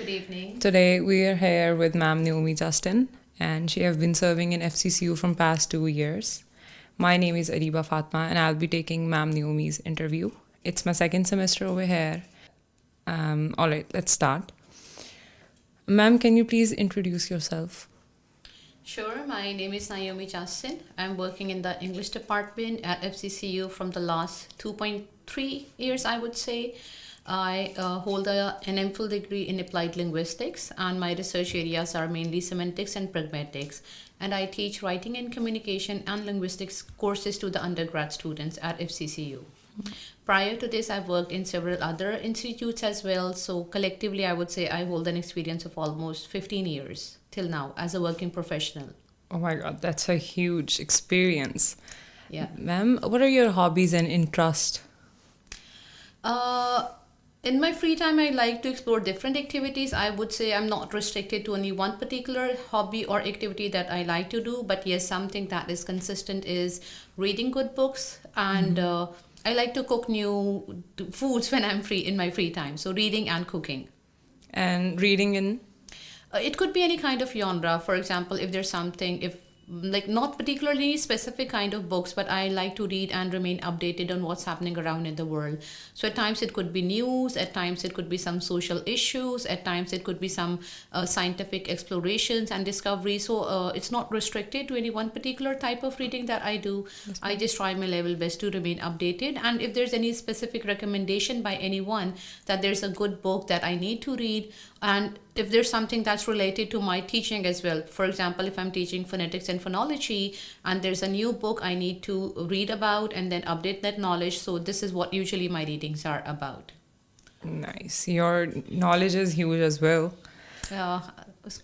Good evening. Today we are here with Ma'am Naomi Justin, and she have been serving in FCCU from past 2 years. My name is Areeba Fatima, and I'll be taking Ma'am Naomi's interview. It's my second semester over here. All right, let's start. Ma'am, can you please introduce yourself? Sure, my name is Naomi Justin. I'm working in the English department at FCCU from the last 2.3 years, I would say. I hold an MPhil degree in applied linguistics, and my research areas are mainly semantics and pragmatics. And I teach writing and communication and linguistics courses to the undergrad students at FCCU. Prior to this, I've worked in several other institutes as well. So collectively, I would say I hold an experience of almost 15 years till now as a working professional. Oh my god, that's a huge experience. Yeah. Ma'am, what are your hobbies and interests? Uh, in my free time, I like to explore different activities. I would say I'm not restricted to only one particular hobby or activity that I like to do, but yes, something that is consistent is reading good books, and I like to cook new foods when I'm free in my free time. So reading and cooking. And reading in? It could be any kind of genre. For example, if there's something, if like not particularly specific kind of books, but I like to read and remain updated on what's happening around in the world. So at times it could be news, at times it could be some social issues, at times it could be some scientific explorations and discoveries. So it's not restricted to any one particular type of reading that I do. I just try my level best to remain updated. And if there's any specific recommendation by anyone that there's a good book that I need to read, and if there's something that's related to my teaching as well, for example, if I'm teaching phonetics and phonology and there's a new book I need to read about and then update that knowledge, so this is what usually my readings are about. Nice. Your knowledge is huge as well. uh,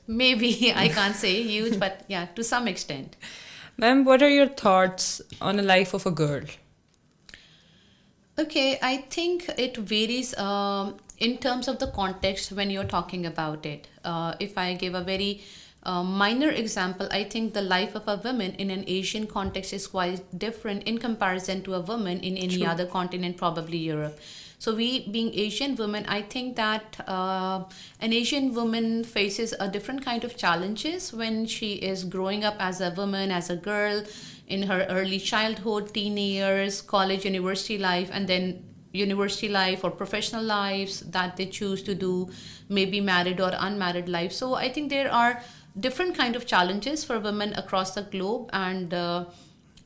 Maybe I can't say huge, but yeah, to some extent. Ma'am, what are your thoughts on the life of a girl? Okay, I think it varies in terms of the context when you're talking about it. If I give a very minor example, I think the life of a woman in an Asian context is quite different in comparison to a woman in any True. other continent, probably Europe. So we, being Asian women, I think that an Asian woman faces a different kind of challenges when she is growing up as a woman, as a girl, in her early childhood, teen years, college, university life, and then university life or professional lives that they choose to do, maybe married or unmarried life. So I think there are different kind of challenges for women across the globe, and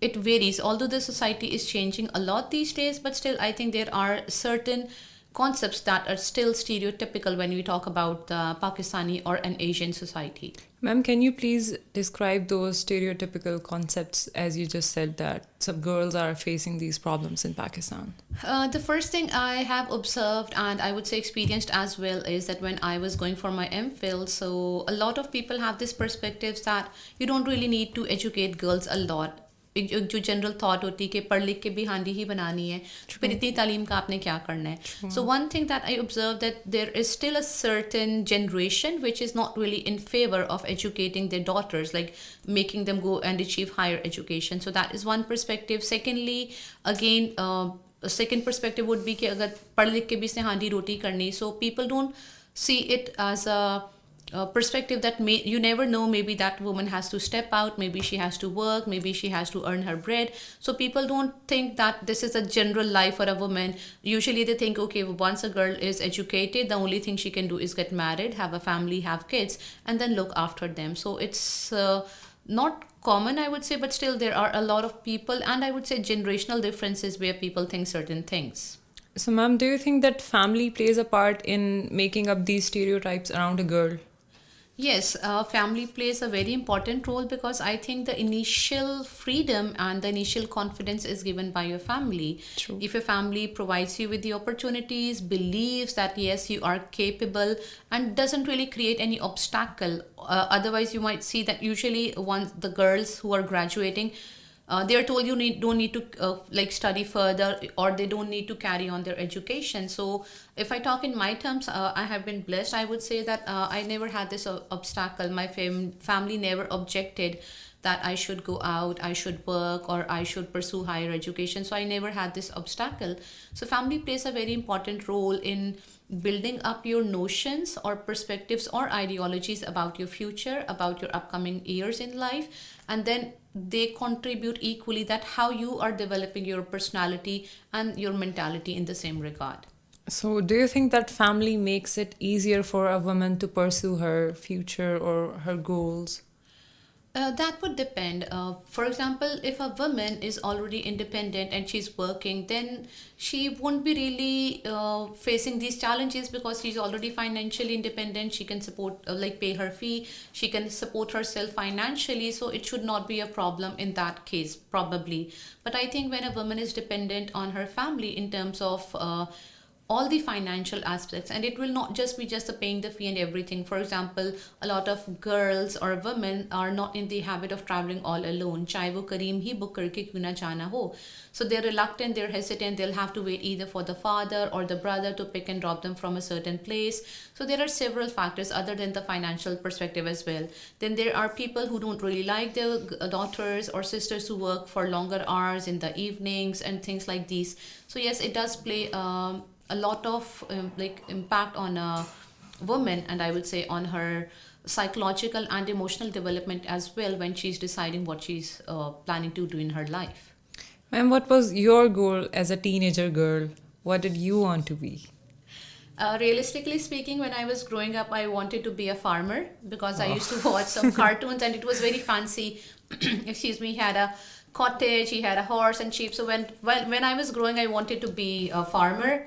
it varies. Although the society is changing a lot these days, but still I think there are certain concepts that are still stereotypical when we talk about the Pakistani or an Asian society. Ma'am, can you please describe those stereotypical concepts as you just said that some girls are facing these problems in Pakistan? The first thing I have observed and I would say experienced as well is that when I was going for my MPhil, so a lot of people have this perspectives that you don't really need to educate girls a lot. जो general thought होती है कि पढ़ लिख के भी हांडी ही बनानी है, फिर इतनी तालीम का आपने क्या करना है. So one thing that I observed that there is still a certain generation which is not really in favor of educating their daughters, like making them go and achieve higher education. So that is one perspective. Secondly, again, a second perspective would be कि अगर पढ़ लिख के भी इसने हांडी रोटी करनी, so people don't see it as a perspective that you never know, maybe that woman has to step out, maybe she has to work, maybe she has to earn her bread. So people don't think that this is a general life for a woman. Usually they think, okay, once a girl is educated, the only thing she can do is get married, have a family, have kids, and then look after them. So it's not common, I would say, but still there are a lot of people, and I would say generational differences where people think certain things. So, ma'am, do you think that family plays a part in making up these stereotypes around a girl? Yes, family plays a very important role because I think the initial freedom and the initial confidence is given by your family. True. If your family provides you with the opportunities, believes that yes, you are capable, and doesn't really create any obstacle. Otherwise, you might see that usually once the girls who are graduating, they are told don't need to like study further, or they don't need to carry on their education. So if I talk in my terms, I have been blessed. I would say that I never had this obstacle. My family never objected that I should go out, I should work, or I should pursue higher education. So I never had this obstacle. So family plays a very important role in building up your notions or perspectives or ideologies about your future, about your upcoming years in life, and then they contribute equally that how you are developing your personality and your mentality in the same regard. So, do you think that family makes it easier for a woman to pursue her future or her goals? That would depend. For example, if a woman is already independent and she's working, then she won't be really facing these challenges because she's already financially independent. She can support, like, pay her fee. She can support herself financially. So it should not be a problem in that case, probably. But I think when a woman is dependent on her family in terms of all the financial aspects, and it will not just be just the paying the fee and everything. For example, a lot of girls or women are not in the habit of traveling all alone, चाहे वो करीम ही book करके क्यों ना जाना हो. So they're reluctant, they're hesitant, they'll have to wait either for the father or the brother to pick and drop them from a certain place. So there are several factors other than the financial perspective as well. Then there are people who don't really like their daughters or sisters who work for longer hours in the evenings and things like these. So yes, it does play a lot of like impact on a woman, and I would say on her psychological and emotional development as well when she's deciding what she's planning to do in her life. Ma'am, what was your goal as a teenager girl? What did you want to be? Realistically speaking, when I was growing up, I wanted to be a farmer because I used to watch some cartoons and it was very fancy. Excuse me, he had a cottage, he had a horse and sheep. So when I was growing, I wanted to be a farmer.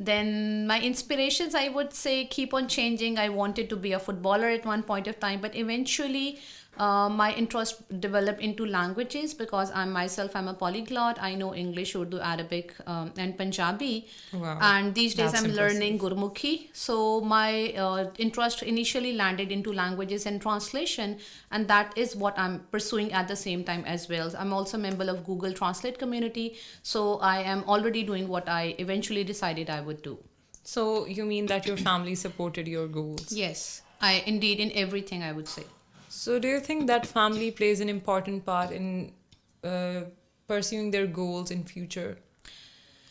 Then my inspirations, I would say, keep on changing. I wanted to be a footballer at one point of time, but eventually my interest developed into languages because I'm a polyglot. I know English, Urdu, Arabic, and Punjabi. Wow, And these days that's I'm impressive. learning Gurmukhi. So my interest initially landed into languages and translation, and that is what I'm pursuing at the same time as well. I'm also a member of Google Translate community, so I am already doing what I eventually decided I would do. So, you mean that your family supported your goals? Yes, I indeed in everything I would say. So, do you think that family plays an important part in uh, pursuing their goals in future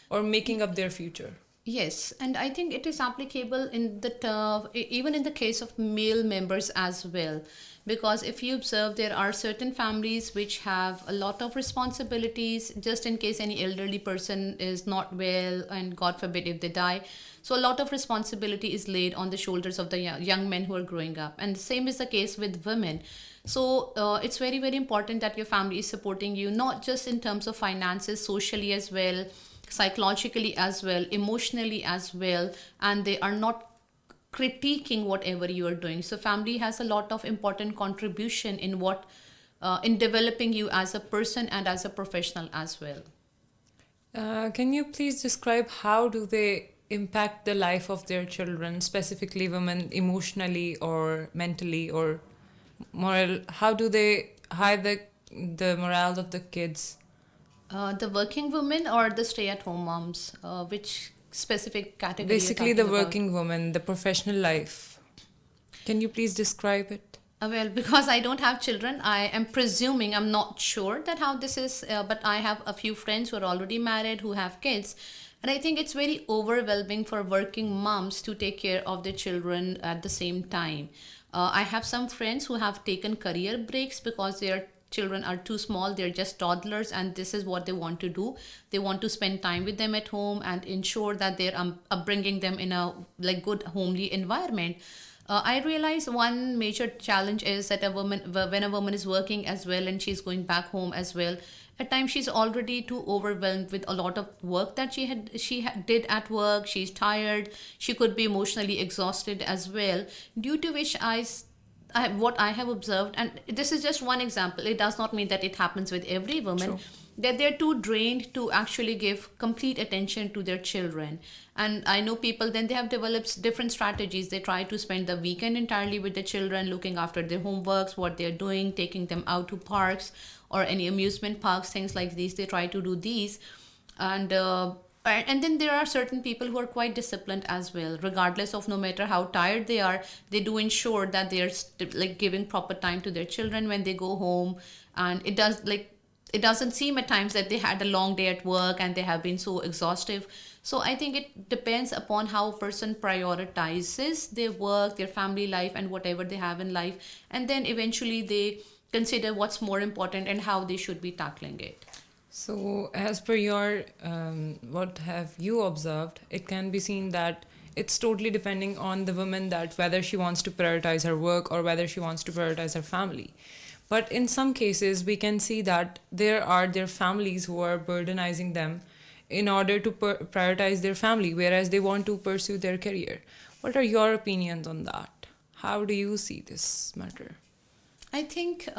or making up their future? Yes, and I think it is applicable in the even in the case of male members as well, because if you observe, there are certain families which have a lot of responsibilities just in case any elderly person is not well, and God forbid if they die. So a lot of responsibility is laid on the shoulders of the young men who are growing up, and the same is the case with women. So it's very, very important that your family is supporting you, not just in terms of finances, socially as well, psychologically as well, emotionally as well, and they are not critiquing whatever you are doing. So family has a lot of important contribution in what in developing you as a person and as a professional as well. Can you please describe how do they impact the life of their children, specifically women, emotionally or mentally or moral? How do they hide the morale of the kids? The working women or the stay-at-home moms? Which specific category you're Basically, talking the about? working woman, the professional life. Can you please describe it? Well, because I don't have children, I am presuming, I'm not sure that how this is, but I have a few friends who are already married who have kids. And I think it's very overwhelming for working moms to take care of their children at the same time. I have some friends who have taken career breaks because their children are too small, they're just toddlers, and this is what they want to do. They want to spend time with them at home and ensure that they're upbringing them in a like good homely environment. I realize one major challenge is that when a woman is working as well and she's going back home as well, at times she's already too overwhelmed with a lot of work that did at work. She's tired. She could be emotionally exhausted as well, due to which what I have observed, and this is just one example. It does not mean that it happens with every woman. True. That they're too drained to actually give complete attention to their children. And I know people, then they have developed different strategies. They try to spend the weekend entirely with the children, looking after their homeworks, what they're doing, taking them out to parks or any amusement parks, things like these. They try to do these. And then there are certain people who are quite disciplined as well, regardless of no matter how tired they are. They do ensure that they're like giving proper time to their children when they go home. And it does like it doesn't seem at times that they had a long day at work and they have been so exhaustive. So I think it depends upon how a person prioritizes their work, their family life, and whatever they have in life, and then eventually they consider what's more important and how they should be tackling it. So, as per your, what have you observed, it can be seen that it's totally depending on the woman that whether she wants to prioritize her work or whether she wants to prioritize her family. But in some cases, we can see that there are their families who are burdenizing them in order to prioritize their family, whereas they want to pursue their career. What are your opinions on that? How do you see this matter? I think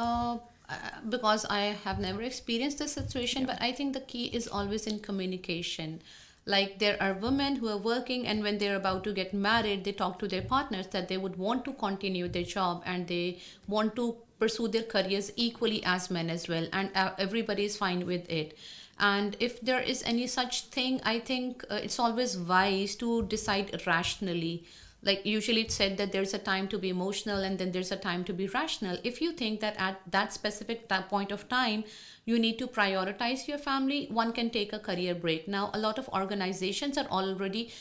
because I have never experienced this situation, Yeah. but I think the key is always in communication. Like there are women who are working, and when they're about to get married, they talk to their partners that they would want to continue their job and they want to pursue their careers equally as men as well, and everybody is fine with it. And if there is any such thing, I think it's always wise to decide rationally. Like usually it's said that there's a time to be emotional and then there's a time to be rational. If you think that at that specific point of time you need to prioritize your family, one can take a career break. Now a lot of organizations are already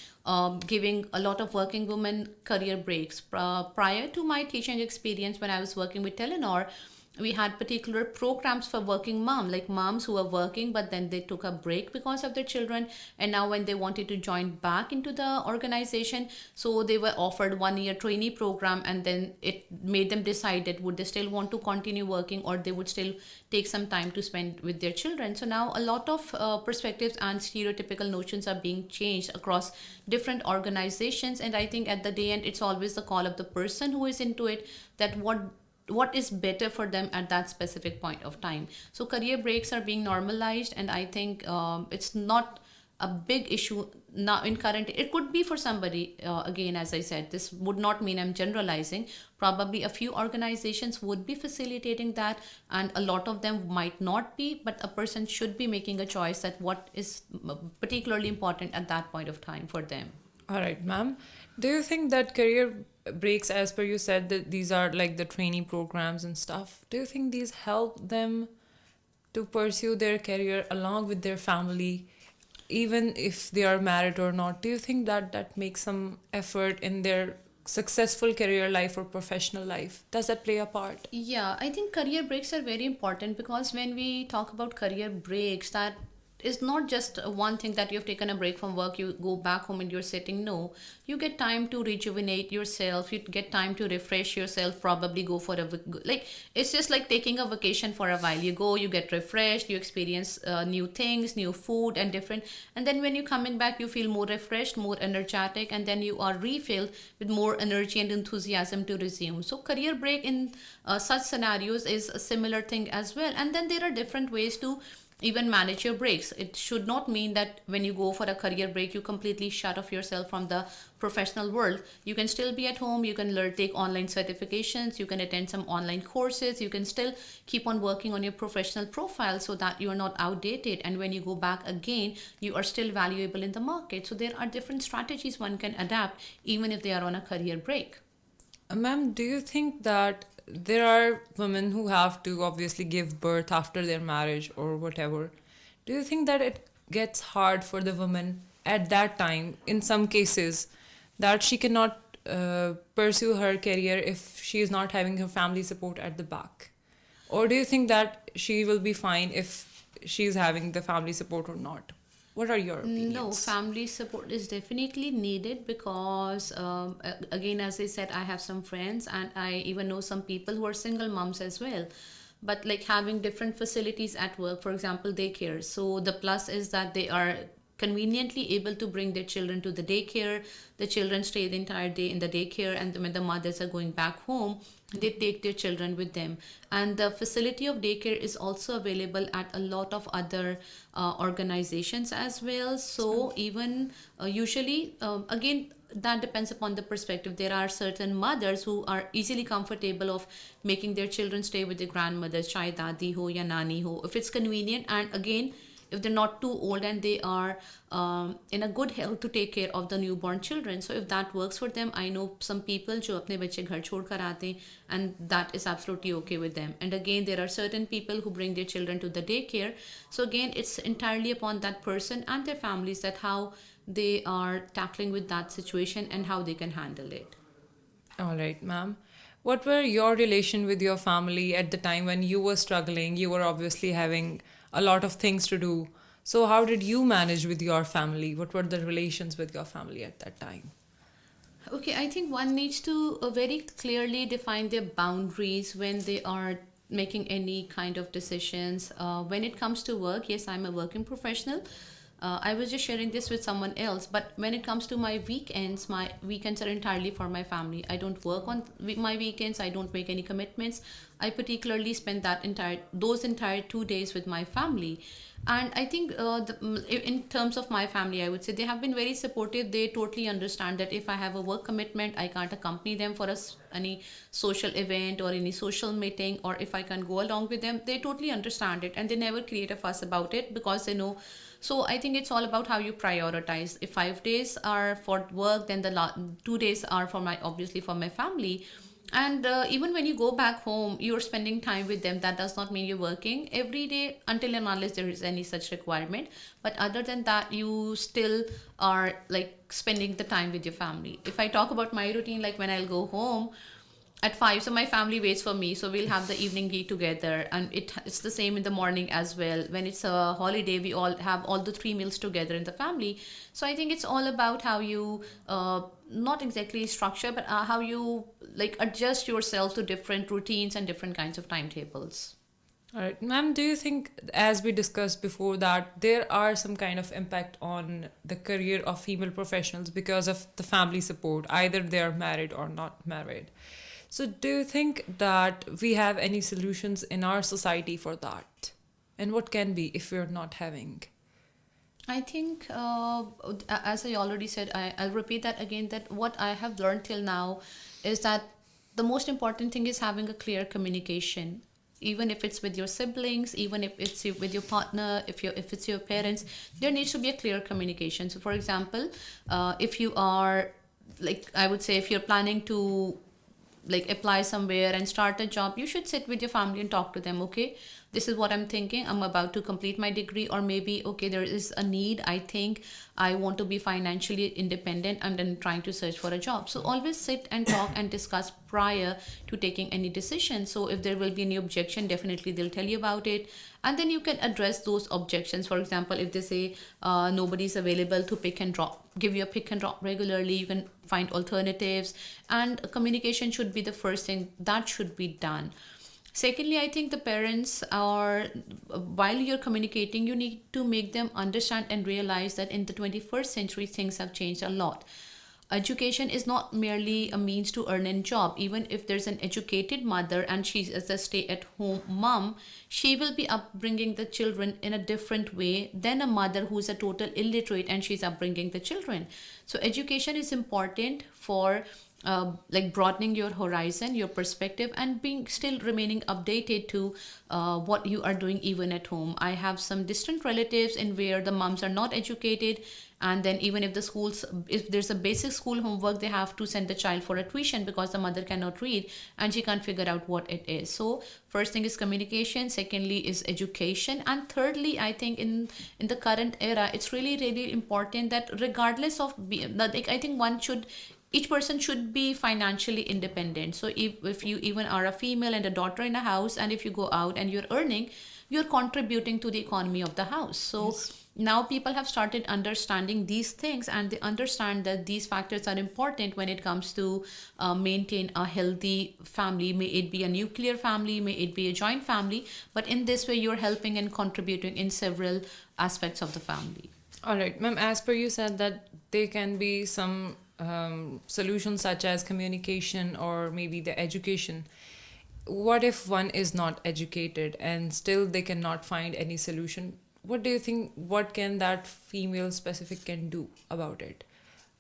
giving a lot of working women career breaks. Prior to my teaching experience, when I was working with Telenor, we had particular programs for working mom, like moms who were working but then they took a break because of their children, and now when they wanted to join back into the organization, so they were offered 1 year trainee program, and then it made them decide that would they still want to continue working or they would still take some time to spend with their children. So now a lot of perspectives and stereotypical notions are being changed across different organizations, and I think at the day end it's always the call of the person who is into it, that what is better for them at that specific point of time. So career breaks are being normalized, and I think it's not a big issue now in current. It could be for somebody, again as I said, this would not mean I'm generalizing. Probably a few organizations would be facilitating that and a lot of them might not be, but a person should be making a choice that what is particularly important at that point of time for them. All right, ma'am. Do you think that career breaks, as per you said, that these are like the trainee programs and stuff, do you think these help them to pursue their career along with their family, even if they are married or not? Do you think that that makes some effort in their successful career life or professional life? Does that play a part? Yeah, I think career breaks are very important because when we talk about career breaks, that is not just one thing that you've taken a break from work, you go back home and you're sitting. No, you get time to rejuvenate yourself, you get time to refresh yourself, probably go for a like it's just like taking a vacation for a while. You go, you get refreshed, you experience new things, new food and different, and then when you're coming back you feel more refreshed, more energetic, and then you are refilled with more energy and enthusiasm to resume. So career break in such scenarios is a similar thing as well. And then there are different ways to even manage your breaks. It should not mean that when you go for a career break you completely shut off yourself from the professional world. You can still be at home, you can learn, take online certifications, you can attend some online courses, you can still keep on working on your professional profile so that you are not outdated, and when you go back again you are still valuable in the market. So there are different strategies one can adapt even if they are on a career break. Ma'am, do you think that there are women who have to obviously give birth after their marriage or whatever? Do you think that it gets hard for the woman at that time, in some cases, that she cannot pursue her career if she is not having her family support at the back? Or do you think that she will be fine if she is having the family support or not? What are your opinions? No, family support is definitely needed because, again, as I said, I have some friends and I even know some people who are single moms as well. But like having different facilities at work, for example, daycare. So the plus is that they are conveniently able to bring their children to the daycare. The children stay the entire day in the daycare, and when the mothers are going back home, they take their children with them. And the facility of daycare is also available at a lot of other organizations as well. So even usually, again, that depends upon the perspective. There are certain mothers who are easily comfortable of making their children stay with their grandmothers, chai dadi ho ya nani ho, if it's convenient. And again, if they're not too old and they are in a good health to take care of the newborn children. So if that works for them, I know some people जो अपने बच्चे घर छोड़ कर आते हैं, and that is absolutely okay with them. And again, there are certain people who bring their children to the daycare. So again, it's entirely upon that person and their families that how they are tackling with that situation and how they can handle it. All right, ma'am. What were your relation with your family at the time when you were struggling? You were obviously having a lot of things to do. So how did you manage with your family? What were the relations with your family at that time? Okay, I think one needs to very clearly define their boundaries when they are making any kind of decisions. When it comes to work, yes, I'm a working professional. I was just sharing this with someone else, but when it comes to my weekends are entirely for my family. I don't work on my weekends. I don't make any commitments. I particularly spend those entire 2 days with my family. And I think in terms of my family, I would say they have been very supportive. They totally understand that if I have a work commitment, I can't accompany them for any social event or any social meeting, or if I can go along with them, they totally understand it and they never create a fuss about it because they know. So I think it's all about how you prioritize. If 5 days are for work, then the 2 days are for obviously for my family. And even when you go back home, you're spending time with them. That does not mean you're working every day until and unless there is any such requirement. But other than that, you still are like spending the time with your family. If I talk about my routine, like when I'll go home at 5, so my family waits for me, so we'll have the evening tea together, and it's the same in the morning as well. When it's a holiday, we all have all the 3 meals together in the family. So I think it's all about how you not exactly structure, but how you like adjust yourself to different routines and different kinds of timetables. All right, ma'am, do you think, as we discussed before, that there are some kind of impact on the career of female professionals because of the family support, either they are married or not married? So, do you think that we have any solutions in our society for that? And what can be if we're not having? I think, as I already said, I'll repeat that again, that what I have learned till now is that the most important thing is having a clear communication. Even if it's with your siblings, even if it's with your partner, if it's your parents, there needs to be a clear communication. So, for example, if you are, like, I would say, if you're planning to like apply somewhere and start a job, you should sit with your family and talk to them. Okay, this is what I'm thinking. I'm about to complete my degree, or maybe okay, there is a need. I think I want to be financially independent. I'm then trying to search for a job. So always sit and talk and discuss prior to taking any decision. So if there will be any objection, definitely they'll tell you about it, and then you can address those objections. For example, if they say nobody's available to pick and drop, give you a pick and drop regularly, you can find alternatives, and communication should be the first thing that should be done. Secondly, I think the parents are, while you're communicating, you need to make them understand and realize that in the 21st century, things have changed a lot. Education is not merely a means to earn a job. Even if there's an educated mother and she's a stay-at-home mom, she will be upbringing the children in a different way than a mother who's a total illiterate and she's upbringing the children. So education is important for like broadening your horizon, your perspective, and being still remaining updated to what you are doing even at home. I have some distant relatives in where the moms are not educated, and then even if if there's a basic school homework, they have to send the child for a tuition because the mother cannot read and she can't figure out what it is. So first thing is communication, secondly is education, and thirdly, I think in the current era, it's really important that regardless of I think each person should be financially independent. So if you even are a female and a daughter in a house, and if you go out and you're earning, you're contributing to the economy of the house. So yes, now people have started understanding these things, and they understand that these factors are important when it comes to maintain a healthy family, may it be a nuclear family, may it be a joint family, but in this way you're helping and contributing in several aspects of the family. All right, ma'am, as per you said that there can be some solutions such as communication or maybe the education. What if one is not educated and still they cannot find any solution? What do you think, what can that female specific can do about it?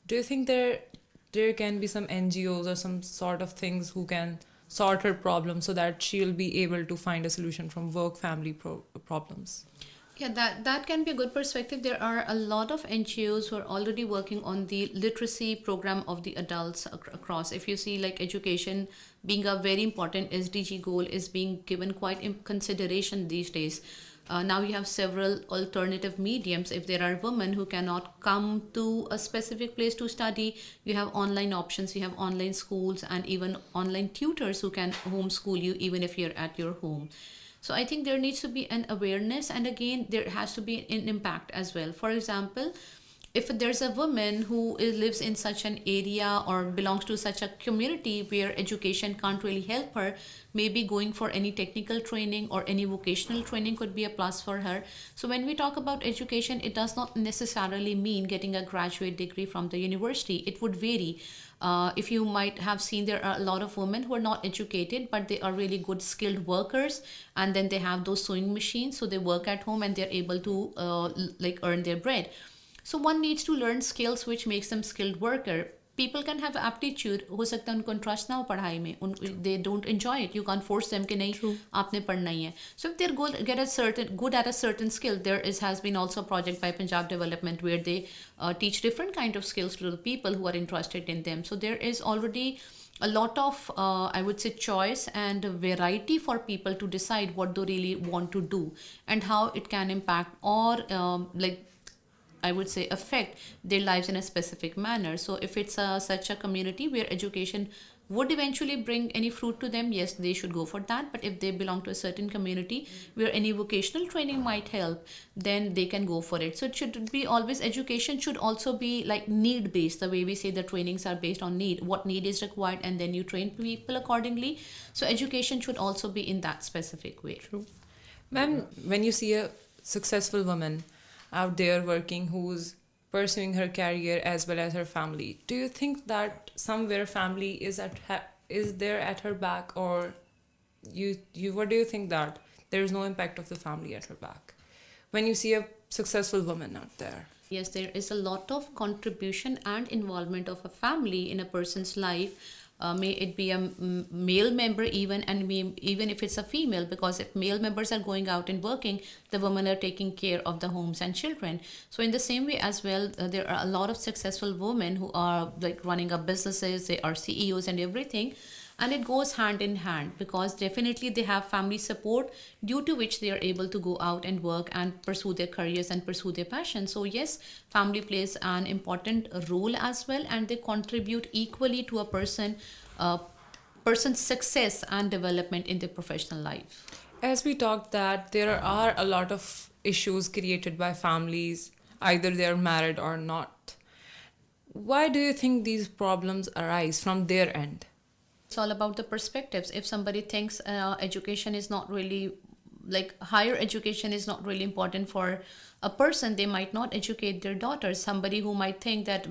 Do you think there can be some NGOs or some sort of things who can sort her problem so that she'll be able to find a solution from work family problems? Yeah, that can be a good perspective. There are a lot of NGOs who are already working on the literacy program of the adults across. If you see, like, education being a very important SDG goal is being given quite in consideration these days. Now you have several alternative mediums. If there are women who cannot come to a specific place to study, you have online options, you have online schools, and even online tutors who can homeschool you even if you're at your home. So I think there needs to be an awareness, and again, there has to be an impact as well. For example, if there's a woman who lives in such an area or belongs to such a community where education can't really help her, maybe going for any technical training or any vocational training could be a plus for her. So when we talk about education, it does not necessarily mean getting a graduate degree from the university. It would vary. If you might have seen, there are a lot of women who are not educated, but they are really good skilled workers, and then they have those sewing machines, so they work at home and they're able to like earn their bread. So one needs to learn skills which makes them skilled worker. People can have aptitude, हो सकता है उनको interest ना हो पढ़ाई में, they don't enjoy it. You can't force them कि नहीं आपने पढ़ना ही है. So if they're good at a certain skill, there has been also a project by Punjab Development where they teach different kind of skills to the people who are interested in them. So there is already a lot of I would say choice and variety for people to decide what they really want to do and how it can impact or like I would say affect their lives in a specific manner. So if it's such a community where education would eventually bring any fruit to them, yes, they should go for that. But if they belong to a certain community where any vocational training might help, then they can go for it. So it should be always, education should also be like need based, the way we say the trainings are based on need, what need is required, and then you train people accordingly. So education should also be in that specific way. True. Ma'am, when you see a successful woman out there working who's pursuing her career as well as her family, do you think that somewhere family is there at her back, or you what do you think that there is no impact of the family at her back when you see a successful woman out there? Yes, there is a lot of contribution and involvement of a family in a person's life. May it be a male member even, and even if it's a female, because if male members are going out and working, the women are taking care of the homes and children. So in the same way as well, there are a lot of successful women who are like running up businesses, they are CEOs and everything, and it goes hand in hand because definitely they have family support, due to which they are able to go out and work and pursue their careers and pursue their passion. So yes, family plays an important role as well, and they contribute equally to a person's success and development in their professional life. As we talked that there are a lot of issues created by families, either they're married or not. Why do you think these problems arise from their end? It's all about the perspectives. If somebody thinks education is not really, like, higher education is not really important for a person, they might not educate their daughters. Somebody who might think that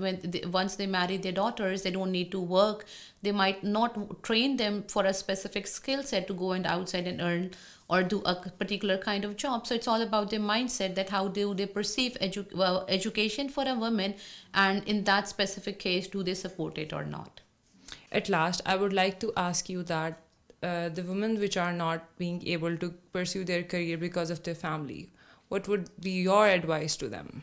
once they marry their daughters, they don't need to work, they might not train them for a specific skill set to go and outside and earn or do a particular kind of job. So it's all about their mindset, that how do they perceive education for a woman, and in that specific case, do they support it or not. At last, I would like to ask you that the women which are not being able to pursue their career because of their family, what would be your advice to them?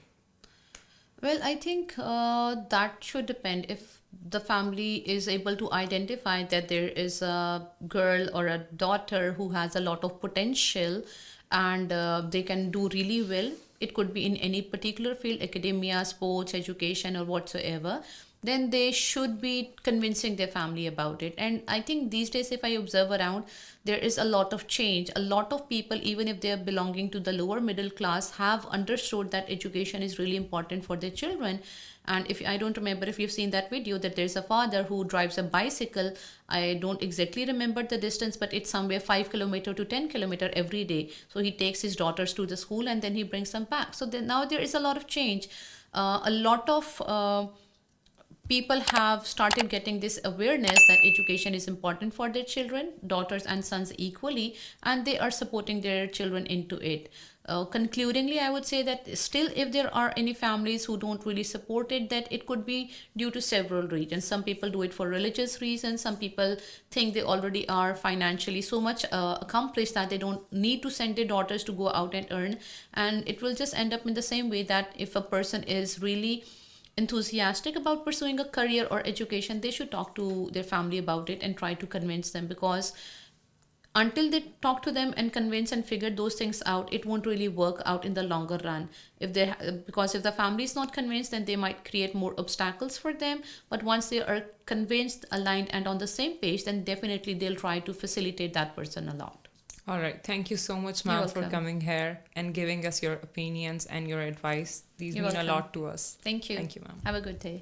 Well, I think that should depend. If the family is able to identify that there is a girl or a daughter who has a lot of potential and they can do really well, it could be in any particular field, academia, sports, education, or whatsoever, then they should be convincing their family about it. And I think these days, if I observe around, there is a lot of change. A lot of people, even if they are belonging to the lower middle class, have understood that education is really important for their children. And if I don't remember if you've seen that video, that there's a father who drives a bicycle. I don't exactly remember the distance, but it's somewhere 5 kilometer to 10 kilometer every day. So he takes his daughters to the school and then he brings them back. So now there is a lot of change. A lot of people have started getting this awareness that education is important for their children, daughters and sons equally, and they are supporting their children into it. Concludingly, I would say that still, if there are any families who don't really support it, that it could be due to several reasons. Some people do it for religious reasons. Some people think they already are financially so much accomplished that they don't need to send their daughters to go out and earn. And it will just end up in the same way that if a person is really enthusiastic about pursuing a career or education, they should talk to their family about it and try to convince them, because until they talk to them and convince and figure those things out, it won't really work out in the longer run. If they Because if the family is not convinced, then they might create more obstacles for them. But once they are convinced, aligned and on the same page, then definitely they'll try to facilitate that person a lot. All right. Thank you so much, You're ma'am, for welcome. coming here and giving us your opinions and your advice. These You're mean a welcome. lot to us. Thank you. Thank you, ma'am. Have a good day.